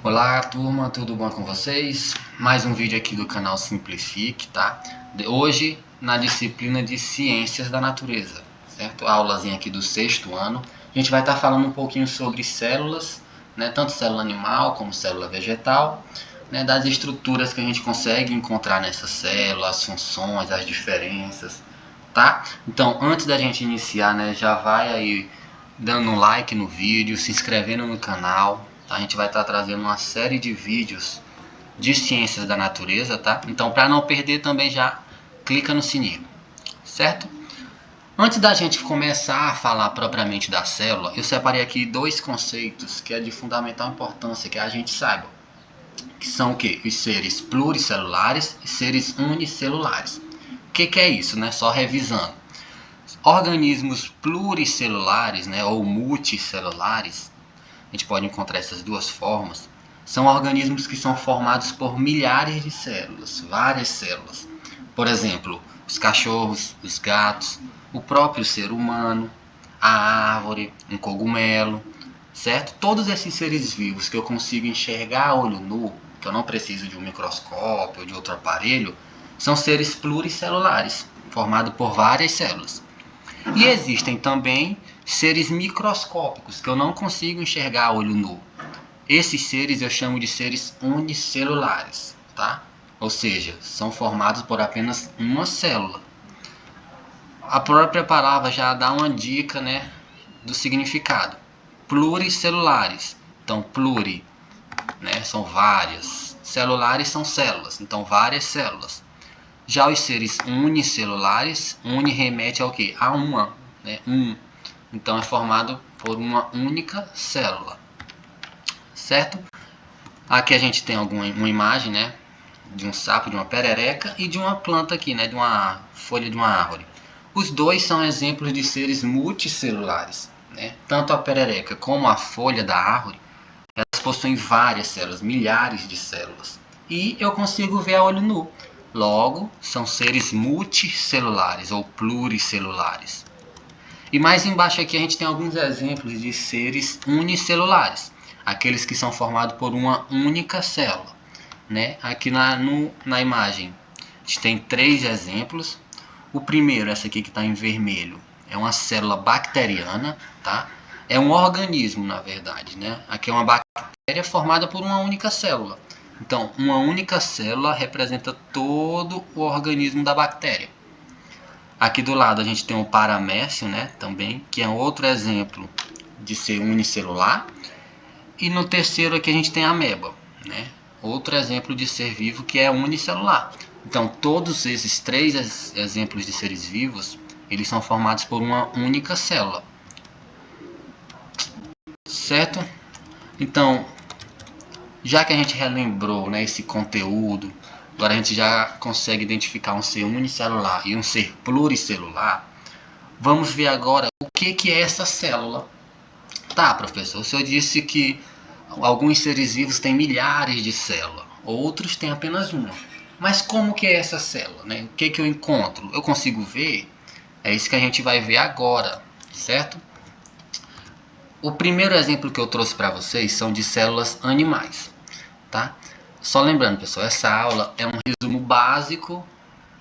Olá turma, tudo bom com vocês? Mais um vídeo aqui do canal Simplifique, tá? Hoje na disciplina de Ciências da Natureza, certo? Aulazinha aqui do 6º ano. A gente vai estar falando um pouquinho sobre células, né? Tanto célula animal como célula vegetal, né? Das estruturas que a gente consegue encontrar nessas células, as funções, as diferenças, tá? Então, antes da gente iniciar, né? Já vai aí dando um like no vídeo, se inscrevendo no canal. Tá? A gente vai estar trazendo uma série de vídeos de ciências da natureza, tá? Então, para não perder, também já clica no sininho, certo? Antes da gente começar a falar propriamente da célula, eu separei aqui dois conceitos que é de fundamental importância que a gente saiba, que são o quê? Os seres pluricelulares e seres unicelulares. O que é isso, né? Só revisando. Organismos pluricelulares, né, ou multicelulares, a gente pode encontrar essas duas formas, são organismos que são formados por milhares de células, várias células. Por exemplo, os cachorros, os gatos, o próprio ser humano, a árvore, um cogumelo, certo? Todos esses seres vivos que eu consigo enxergar a olho nu, que eu não preciso de um microscópio ou de outro aparelho, são seres pluricelulares, formados por várias células. E existem também seres microscópicos que eu não consigo enxergar a olho nu. Esses seres eu chamo de seres unicelulares, tá? Ou seja, são formados por apenas uma célula. A própria palavra já dá uma dica, né, do significado. Pluricelulares. Então, pluri, né, são várias. Celulares são células, então várias células. Já os seres unicelulares, uni remete ao quê? A uma, né? Então é formado por uma única célula, certo? Aqui a gente tem uma imagem, né? De um sapo, de uma perereca e de uma planta aqui, né? De uma folha de uma árvore. Os dois são exemplos de seres multicelulares, né? Tanto a perereca como a folha da árvore, elas possuem várias células, milhares de células. E eu consigo ver a olho nu. Logo, são seres multicelulares ou pluricelulares. E mais embaixo aqui a gente tem alguns exemplos de seres unicelulares, aqueles que são formados por uma única célula, né? Aqui na imagem a gente tem 3 exemplos. O primeiro, essa aqui que está em vermelho, é uma célula bacteriana, tá? É um organismo, na verdade, né? Aqui é uma bactéria formada por uma única célula. Então, uma única célula representa todo o organismo da bactéria. Aqui do lado a gente tem o paramécio, né, também, que é outro exemplo de ser unicelular. E no terceiro aqui a gente tem a ameba, né, outro exemplo de ser vivo que é unicelular. Então todos esses 3 exemplos de seres vivos, eles são formados por uma única célula, certo? Então, já que a gente relembrou, né, esse conteúdo, agora a gente já consegue identificar um ser unicelular e um ser pluricelular. Vamos ver agora o que é essa célula. Tá, professor, o senhor disse que alguns seres vivos têm milhares de células, outros têm apenas uma. Mas como que é essa célula, né? O que eu encontro? Eu consigo ver? É isso que a gente vai ver agora, certo? O primeiro exemplo que eu trouxe para vocês são de células animais, tá? Só lembrando, pessoal, essa aula é um resumo básico,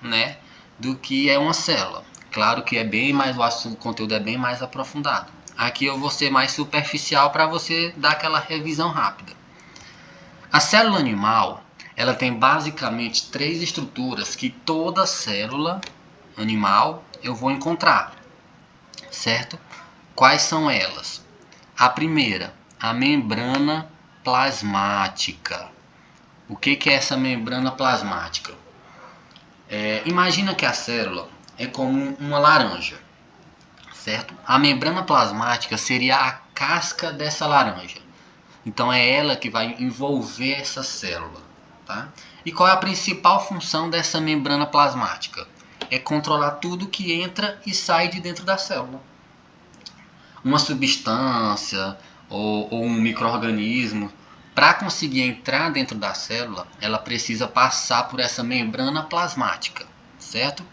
né, do que é uma célula. Claro que é bem mais, o conteúdo é bem mais aprofundado. Aqui eu vou ser mais superficial para você dar aquela revisão rápida. A célula animal, ela tem basicamente 3 estruturas que toda célula animal eu vou encontrar, certo? Quais são elas? A primeira, a membrana plasmática. O que é essa membrana plasmática? Imagina que a célula é como uma laranja, certo? A membrana plasmática seria a casca dessa laranja. Então é ela que vai envolver essa célula, tá? E qual é a principal função dessa membrana plasmática? É controlar tudo que entra e sai de dentro da célula. Uma substância ou um micro-organismo, para conseguir entrar dentro da célula, ela precisa passar por essa membrana plasmática, certo?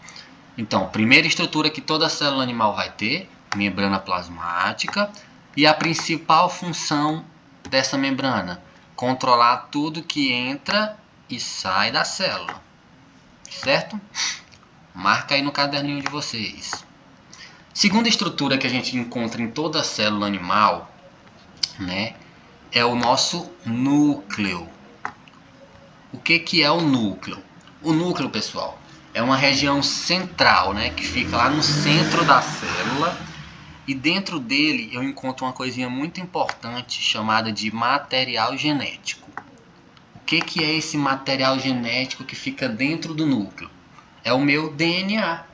Então, primeira estrutura que toda célula animal vai ter, membrana plasmática, e a principal função dessa membrana controlar tudo que entra e sai da célula, certo? Marca aí no caderninho de vocês. Segunda estrutura que a gente encontra em toda célula animal, né, é o nosso núcleo. O que é o núcleo? O núcleo, pessoal, é uma região central, né, que fica lá no centro da célula, e dentro dele eu encontro uma coisinha muito importante chamada de material genético. O que é esse material genético que fica dentro do núcleo? É o meu DNA.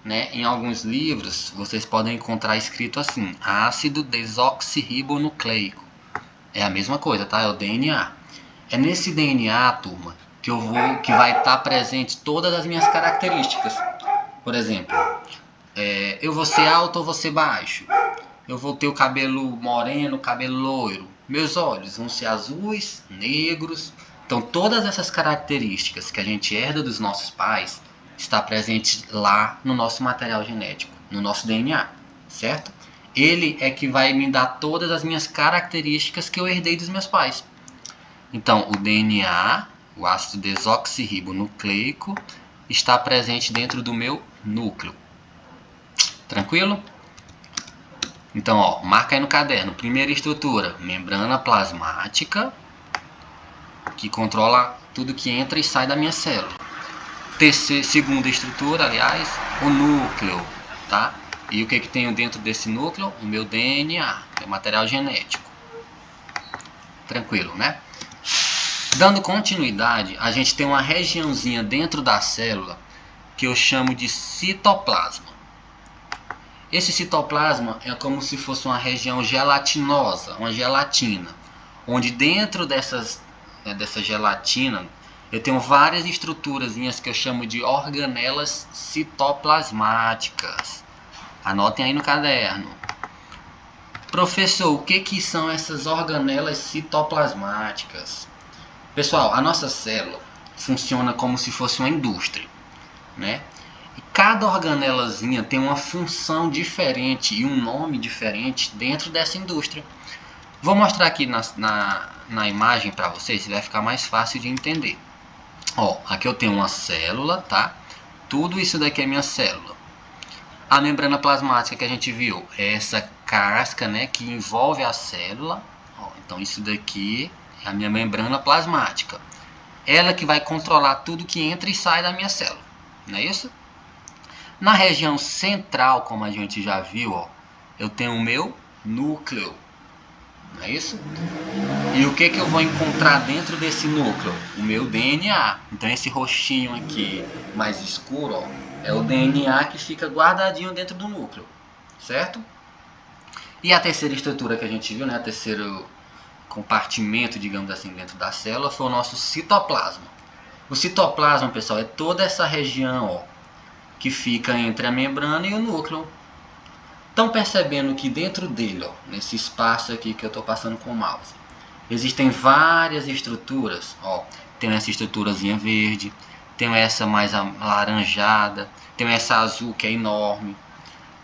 Né? Em alguns livros vocês podem encontrar escrito assim: ácido desoxirribonucleico. É a mesma coisa, tá? É o DNA. É nesse DNA, turma, que vai estar presente todas as minhas características. Por exemplo, eu vou ser alto ou vou ser baixo? Eu vou ter o cabelo moreno, cabelo loiro. Meus olhos vão ser azuis, negros. Então todas essas características que a gente herda dos nossos pais está presente lá no nosso material genético, no nosso DNA, certo? Ele é que vai me dar todas as minhas características que eu herdei dos meus pais. Então, o DNA, o ácido desoxirribonucleico, está presente dentro do meu núcleo. Tranquilo? Então, ó, marca aí no caderno. Primeira estrutura, membrana plasmática, que controla tudo que entra e sai da minha célula. Segunda estrutura, aliás, o núcleo, tá? E o que tem dentro desse núcleo? O meu DNA, o material genético. Tranquilo, né? Dando continuidade, a gente tem uma regiãozinha dentro da célula que eu chamo de citoplasma. Esse citoplasma é como se fosse uma região gelatinosa, uma gelatina, onde dentro dessa gelatina eu tenho várias estruturazinhas que eu chamo de organelas citoplasmáticas. Anotem aí no caderno. Professor, o que são essas organelas citoplasmáticas? Pessoal, a nossa célula funciona como se fosse uma indústria, né? E cada organelazinha tem uma função diferente e um nome diferente dentro dessa indústria. Vou mostrar aqui na imagem para vocês, vai ficar mais fácil de entender. Ó, aqui eu tenho uma célula, tá? Tudo isso daqui é minha célula. A membrana plasmática que a gente viu é essa casca, né, que envolve a célula. Ó, então isso daqui é a minha membrana plasmática. Ela que vai controlar tudo que entra e sai da minha célula, não é isso? Na região central, como a gente já viu, ó, eu tenho o meu núcleo, não é isso? E o que eu vou encontrar dentro desse núcleo? O meu DNA. Então esse roxinho aqui mais escuro, ó, é o DNA que fica guardadinho dentro do núcleo, certo? E a terceira estrutura que a gente viu, né, o terceiro compartimento, digamos assim, dentro da célula, foi o nosso citoplasma. O citoplasma, pessoal, é toda essa região, ó, que fica entre a membrana e o núcleo. Estão percebendo que dentro dele, ó, nesse espaço aqui que eu estou passando com o mouse, existem várias estruturas. Ó, tem essa estruturazinha verde, tem essa mais alaranjada, tem essa azul que é enorme.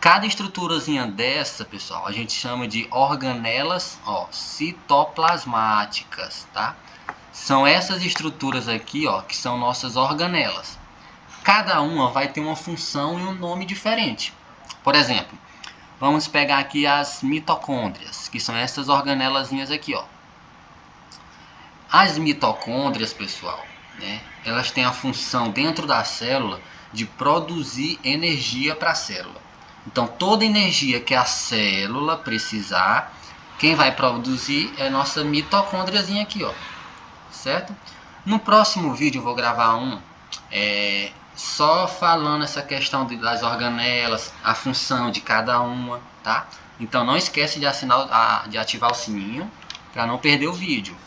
Cada estruturazinha dessa, pessoal, a gente chama de organelas, ó, citoplasmáticas, tá? São essas estruturas aqui, ó, que são nossas organelas. Cada uma vai ter uma função e um nome diferente. Por exemplo, vamos pegar aqui as mitocôndrias, que são essas organelazinhas aqui, ó. As mitocôndrias, pessoal, né, elas têm a função dentro da célula de produzir energia para a célula. Então, toda energia que a célula precisar, quem vai produzir é a nossa mitocôndriazinha aqui, ó. Certo? No próximo vídeo eu vou gravar só falando essa questão das organelas, a função de cada uma, tá? Então não esquece de ativar o sininho para não perder o vídeo.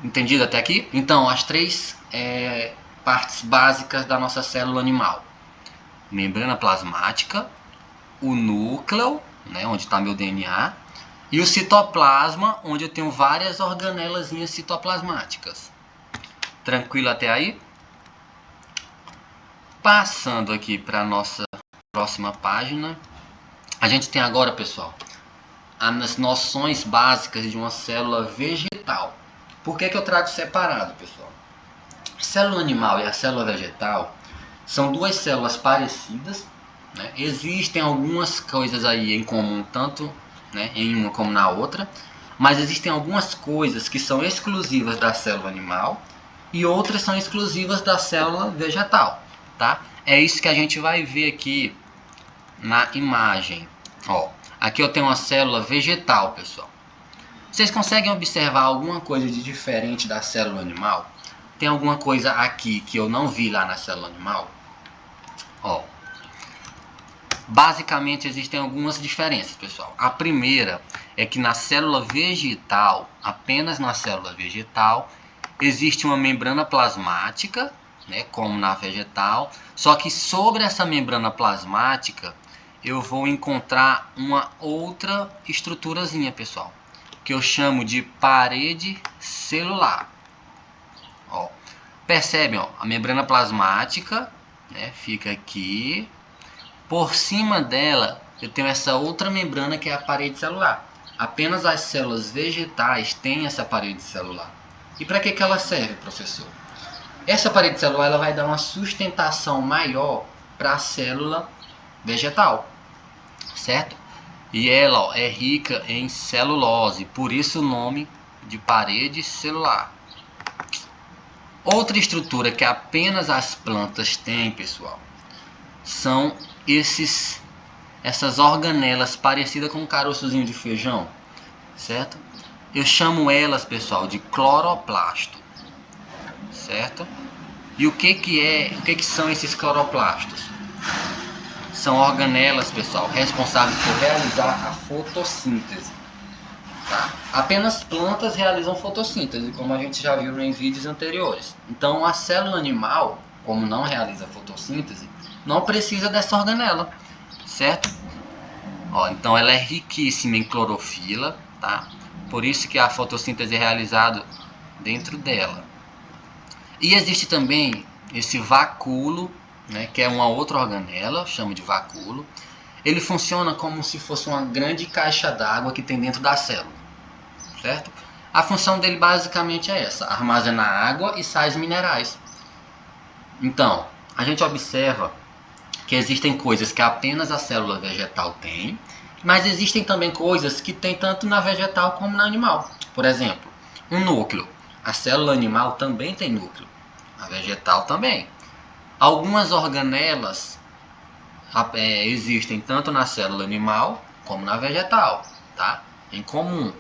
Entendido até aqui? Então, as três partes básicas da nossa célula animal: membrana plasmática, o núcleo, né, onde está meu DNA, e o citoplasma, onde eu tenho várias organelazinhas citoplasmáticas. Tranquilo até aí? Passando aqui para a nossa próxima página, a gente tem agora, pessoal, as noções básicas de uma célula vegetal. vegetal. Por que eu trago separado, pessoal? A célula animal e a célula vegetal são duas células parecidas, né? Existem algumas coisas aí em comum, tanto, né, em uma como na outra, mas existem algumas coisas que são exclusivas da célula animal e outras são exclusivas da célula vegetal, tá? É isso que a gente vai ver aqui na imagem. Ó, aqui eu tenho uma célula vegetal, pessoal. Vocês conseguem observar alguma coisa de diferente da célula animal? Tem alguma coisa aqui que eu não vi lá na célula animal? Ó, basicamente existem algumas diferenças, pessoal. A primeira é que na célula vegetal, apenas na célula vegetal, existe uma membrana plasmática, né, como na vegetal, só que sobre essa membrana plasmática eu vou encontrar uma outra estruturazinha, pessoal, que eu chamo de parede celular. Ó, percebem, ó, a membrana plasmática, né, fica aqui. Por cima dela eu tenho essa outra membrana que é a parede celular. Apenas as células vegetais têm essa parede celular. E para que ela serve, professor? Essa parede celular ela vai dar uma sustentação maior para a célula vegetal, certo? E ela, ó, é rica em celulose, por isso o nome de parede celular. Outra estrutura que apenas as plantas têm, pessoal, são essas organelas parecidas com um caroçozinho de feijão, certo? Eu chamo elas, pessoal, de cloroplasto, certo? E o que são esses cloroplastos? São organelas, pessoal, responsáveis por realizar a fotossíntese. Tá? Apenas plantas realizam fotossíntese, como a gente já viu em vídeos anteriores. Então, a célula animal, como não realiza fotossíntese, não precisa dessa organela, certo? Ó, então, ela é riquíssima em clorofila, tá? Por isso que a fotossíntese é realizada dentro dela. E existe também esse vacúolo, né, que é uma outra organela, chamo de vacúolo. Ele funciona como se fosse uma grande caixa d'água que tem dentro da célula, certo? A função dele basicamente é essa: armazenar água e sais minerais. Então, a gente observa que existem coisas que apenas a célula vegetal tem, mas existem também coisas que tem tanto na vegetal como na animal. Por exemplo, um núcleo. A célula animal também tem núcleo, a vegetal também. Algumas organelas existem tanto na célula animal como na vegetal, tá? Em comum.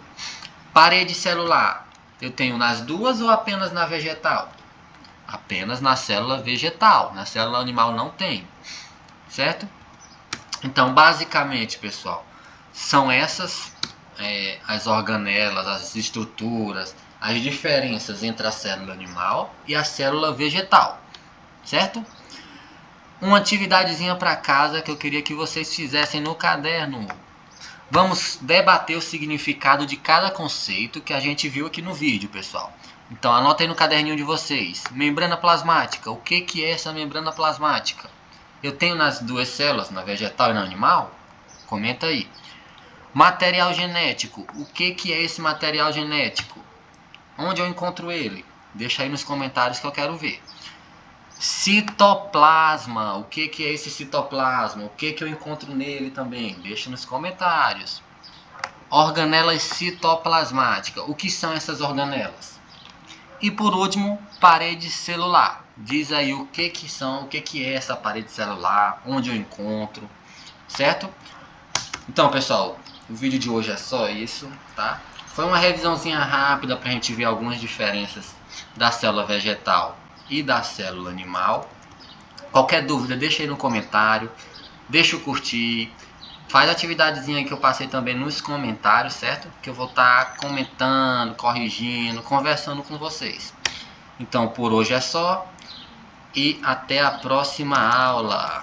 Parede celular, eu tenho nas duas ou apenas na vegetal? Apenas na célula vegetal, na célula animal não tem, certo? Então, basicamente, pessoal, são essas as organelas, as estruturas, as diferenças entre a célula animal e a célula vegetal, certo? Uma atividadezinha para casa que eu queria que vocês fizessem no caderno. Vamos debater o significado de cada conceito que a gente viu aqui no vídeo, pessoal. Então, anota aí no caderninho de vocês. Membrana plasmática. O que é essa membrana plasmática? Eu tenho nas duas células, na vegetal e na animal? Comenta aí. Material genético. O que é esse material genético? Onde eu encontro ele? Deixa aí nos comentários que eu quero ver. Citoplasma. O que é esse citoplasma? O que eu encontro nele também? Deixa nos comentários. Organelas citoplasmáticas. O que são essas organelas? E por último, parede celular. Diz aí o que são, o que é essa parede celular, onde eu encontro, certo? Então, pessoal, o vídeo de hoje é só isso, tá? Foi uma revisãozinha rápida para a gente ver algumas diferenças da célula vegetal e da célula animal. Qualquer dúvida, deixa aí no comentário, deixa o curtir, faz a atividadezinha que eu passei também nos comentários, certo? Que eu vou estar comentando, corrigindo, conversando com vocês. Então, por hoje é só e até a próxima aula.